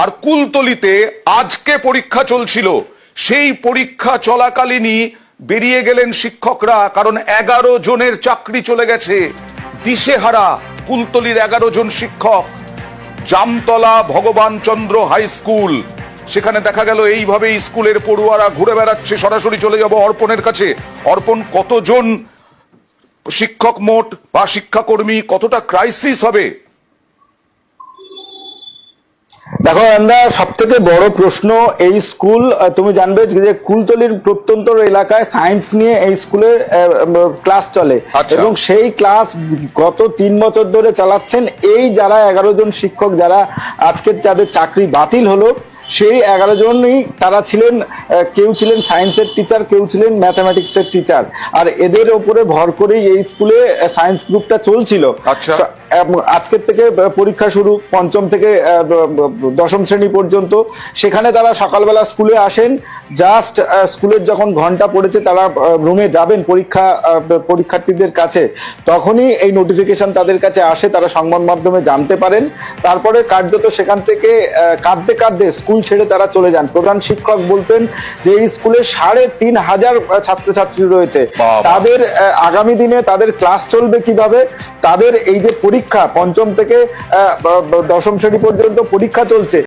আর কুলতলিতে আজকে পরীক্ষা চলছিল, সেই পরীক্ষা চলাকালীনই বেরিয়ে গেলেন শিক্ষকরা, কারণ 11 জনের চাকরি চলে গেছে। দিশেহারা কুলতলির 11 জন শিক্ষক। জামতলা ভগবান চন্দ্র হাই স্কুল, সেখানে দেখা গেল এইভাবে স্কুলের পড়ুয়ারা ঘুরে বেড়াচ্ছে। সরাসরি চলে যাব অর্পণের কাছে। অর্পণ, কতজন শিক্ষক মোট বা শিক্ষাকর্মী, কতটা ক্রাইসিস হবে? দেখো আন্দা, সব থেকে বড় প্রশ্ন, এই স্কুল তুমি জানবে যে কুলতলির প্রত্যন্ত এলাকায় সায়েন্স নিয়ে এই স্কুলের ক্লাস চলে, এবং সেই ক্লাস গত 3 বছর ধরে চালাচ্ছেন এই যারা 11 জন শিক্ষক, যারা আজকে যাদের চাকরি বাতিল হলো, সেই 11 জনই তারা ছিলেন, কেউ ছিলেন সায়েন্সের টিচার, কেউ ছিলেন ম্যাথামেটিক্সের টিচার। আর এদের ওপরে ভর করেই এই স্কুলে সায়েন্স গ্রুপটা চলছিল। আজকের থেকে পরীক্ষা শুরু, 5ম থেকে 10ম শ্রেণী পর্যন্ত। সেখানে তারা সকালবেলা স্কুলে আসেন, জাস্ট স্কুলের যখন ঘন্টা পড়েছে, তারা রুমে যাবেন পরীক্ষার্থীদের কাছে, তখনই এই নোটিফিকেশন তাদের কাছে আসে, তারা সংবাদ মাধ্যমে জানতে পারেন। তারপরে কার্যত সেখান থেকে কাঁদতে কাঁদতে স্কুল ছেড়ে তারা চলে যান। প্রধান শিক্ষক বলছেন যে এই স্কুলে 3500 ছাত্রছাত্রী রয়েছে, তাদের আগামী দিনে তাদের ক্লাস চলবে কিভাবে, তাদের এই যে পরীক্ষা 5ম থেকে 10ম শ্রেণী পর্যন্ত পরীক্ষা চলছে,